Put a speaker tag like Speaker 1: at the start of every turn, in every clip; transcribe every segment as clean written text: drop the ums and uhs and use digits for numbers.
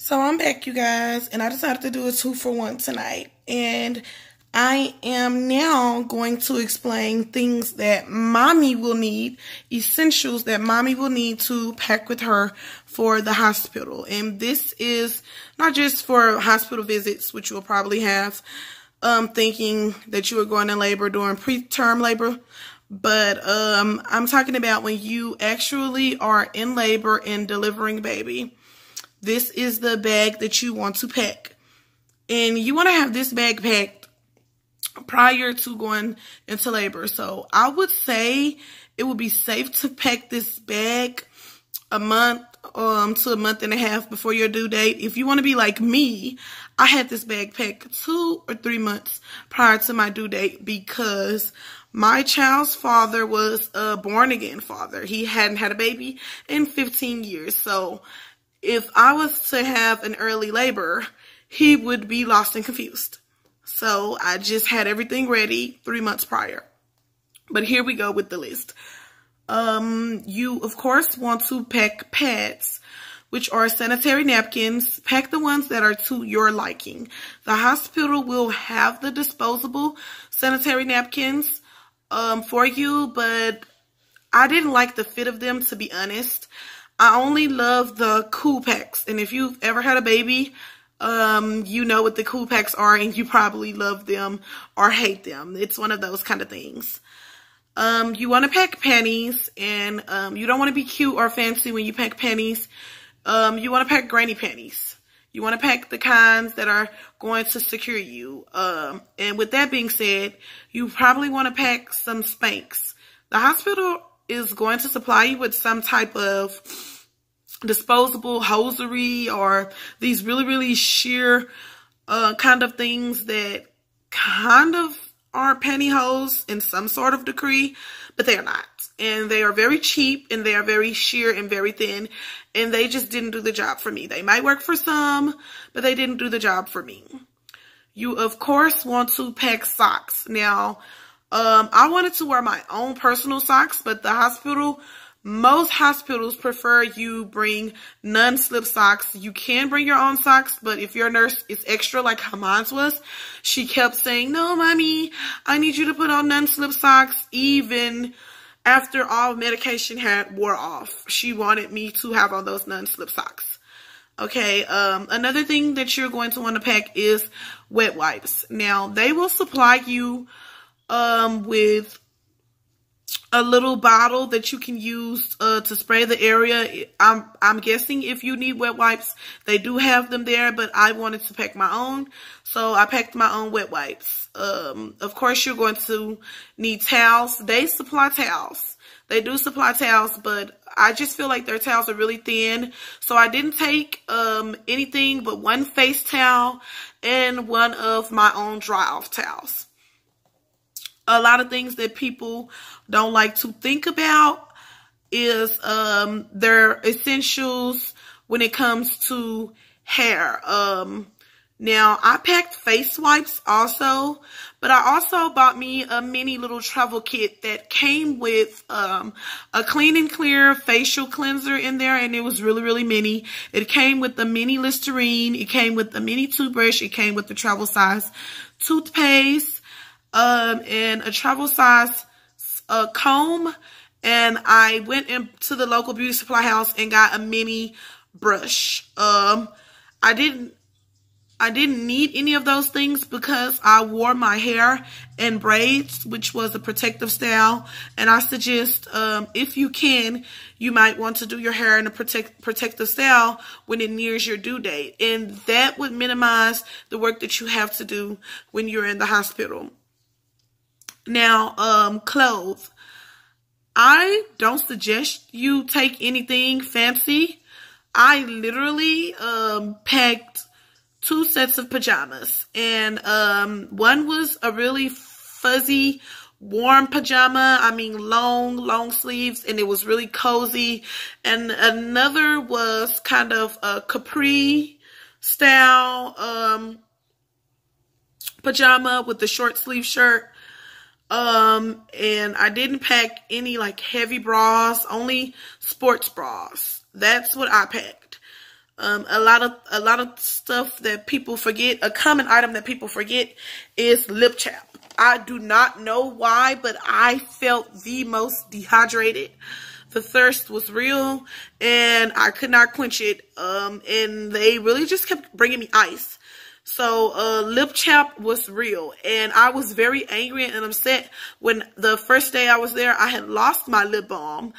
Speaker 1: So I'm back, you guys, and I decided to do a 2-for-1 tonight. And I am now going to explain things that mommy will need, essentials that mommy will need to pack with her for the hospital. And this is not just for hospital visits, which you will probably have, thinking that you are going to labor during preterm labor. But I'm talking about when you actually are in labor and delivering baby. This is the bag that you want to pack. And you want to have this bag packed prior to going into labor. So I would say it would be safe to pack this bag a month to a month and a half before your due date. If you want to be like me, I had this bag packed 2 or 3 months prior to my due date because my child's father was a born-again father. He hadn't had a baby in 15 years. So if I was to have an early labor, he would be lost and confused. So I just had everything ready 3 months prior. But here we go with the list. You, of course, want to pack pads, which are sanitary napkins. Pack the ones that are to your liking. The hospital will have the disposable sanitary napkins for you, but I didn't like the fit of them, to be honest. I only love the cool packs, and if you've ever had a baby, you know what the cool packs are, and you probably love them or hate them. It's one of those kind of things. You want to pack panties, and you don't want to be cute or fancy when you pack panties. You want to pack granny panties. You want to pack the kinds that are going to secure you. And with that being said, you probably want to pack some Spanx. The hospital is going to supply you with some type of disposable hosiery or these really sheer kind of things that kind of are pantyhose in some sort of degree, but they are not. And they are very cheap, and they are very sheer and very thin, and they just didn't do the job for me. They might work for some, but they didn't do the job for me. You, of course, want to pack socks. Now, I wanted to wear my own personal socks, but most hospitals prefer you bring non-slip socks. You can bring your own socks, but if your nurse is extra like how mine was, she kept saying, "No, mommy, I need you to put on non-slip socks," even after all medication had wore off. She wanted me to have on those non-slip socks. Okay, another thing that you're going to want to pack is wet wipes. Now, they will supply you with a little bottle that you can use to spray the area. I'm guessing if you need wet wipes, they do have them there, but I wanted to pack my own, so I packed my own wet wipes. Of course, you're going to need towels. They supply towels. They do supply towels, but I just feel like their towels are really thin, so I didn't take anything but one face towel and one of my own dry-off towels. A lot of things that people don't like to think about is their essentials when it comes to hair. Now, I packed face wipes also, but I also bought me a mini little travel kit that came with a Clean and Clear facial cleanser in there, and it was really mini. It came with the mini Listerine. It came with the mini toothbrush. It came with the travel size toothpaste. And a travel size comb, and I went into the local beauty supply house and got a mini brush. I didn't need any of those things because I wore my hair in braids, which was a protective style, and I suggest if you can, you might want to do your hair in a protective style when it nears your due date, and that would minimize the work that you have to do when you're in the hospital. Now, clothes. I don't suggest you take anything fancy. I literally packed 2 sets of pajamas, and one was a really fuzzy, warm pajama. I mean, long sleeves, and it was really cozy. And another was kind of a capri style pajama with the short sleeve shirt. And I didn't pack any like heavy bras, only sports bras. That's what I packed. A lot of stuff that people forget. A common item that people forget is lip chap. I do not know why, but I felt the most dehydrated. The thirst was real, and I could not quench it. And they really just kept bringing me ice. So lip chap was real, and I was very angry and upset when the first day I was there, I had lost my lip balm.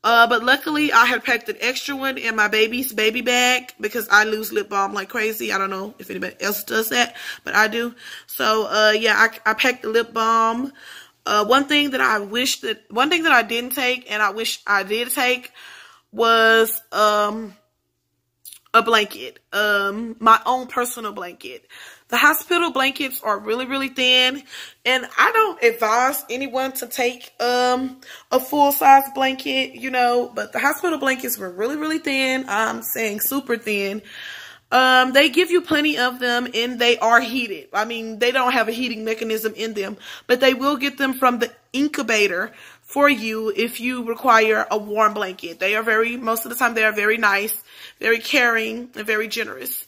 Speaker 1: But luckily, I had packed an extra one in my baby's baby bag because I lose lip balm like crazy. I don't know if anybody else does that, but I do. So, yeah, I packed the lip balm. One thing that I didn't take and I wish I did take was a blanket, my own personal blanket. The hospital blankets are really, really thin, and I don't advise anyone to take a full-size blanket, you know, but the hospital blankets were really, really thin. I'm saying super thin. They give you plenty of them, and they are heated. I mean, they don't have a heating mechanism in them, but they will get them from the incubator for you if you require a warm blanket. They are most of the time, they are very nice, very caring, and very generous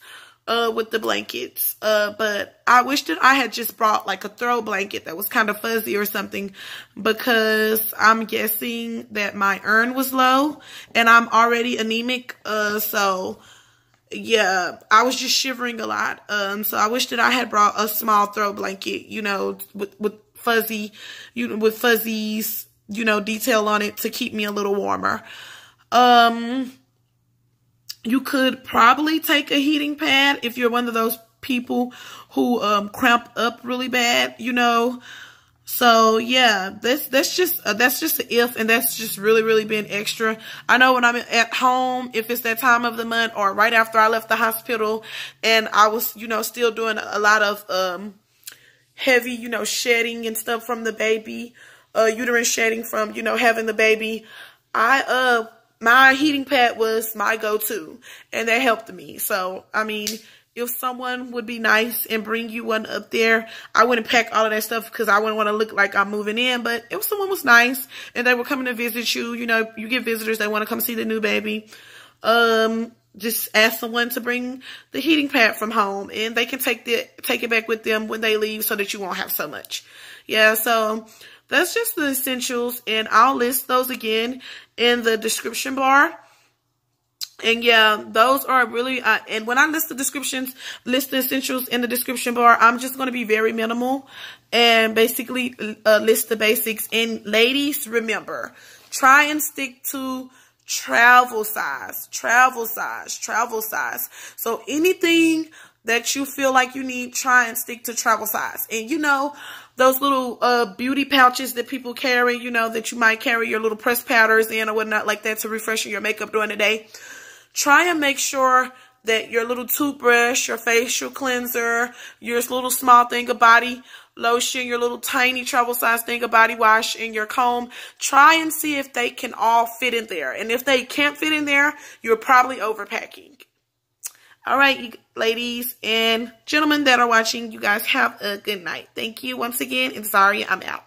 Speaker 1: with the blankets. But I wish that I had just brought like a throw blanket that was kind of fuzzy or something, because I'm guessing that my iron was low and I'm already anemic. So yeah, I was just shivering a lot. So I wish that I had brought a small throw blanket, you know, with fuzzies, you know, detail on it to keep me a little warmer. You could probably take a heating pad if you're one of those people who cramp up really bad, you know. So yeah, that's just an if, and that's just really, really been extra. I know when I'm at home, if it's that time of the month or right after I left the hospital and I was, you know, still doing a lot of heavy, you know, shedding and stuff from the baby, uterine shedding from, you know, having the baby, my heating pad was my go-to, and that helped me. So, I mean, if someone would be nice and bring you one up there, I wouldn't pack all of that stuff because I wouldn't want to look like I'm moving in. But if someone was nice and they were coming to visit you, you know, you get visitors, they want to come see the new baby, just ask someone to bring the heating pad from home, and they can take it back with them when they leave so that you won't have so much. Yeah, so that's just the essentials, and I'll list those again in the description bar. And yeah, those are really, and when I list the essentials in the description bar, I'm just going to be very minimal and basically list the basics. And ladies, remember, try and stick to travel size. So anything that you feel like you need, try and stick to travel size. And you know, those little beauty pouches that people carry, you know, that you might carry your little pressed powders in or whatnot like that to refresh your makeup during the day. Try and make sure that your little toothbrush, your facial cleanser, your little small thing of body lotion, your little tiny travel size thing of body wash, and your comb, try and see if they can all fit in there. And if they can't fit in there, you're probably overpacking. All right, you ladies and gentlemen that are watching, you guys have a good night. Thank you once again, and sorry, I'm out.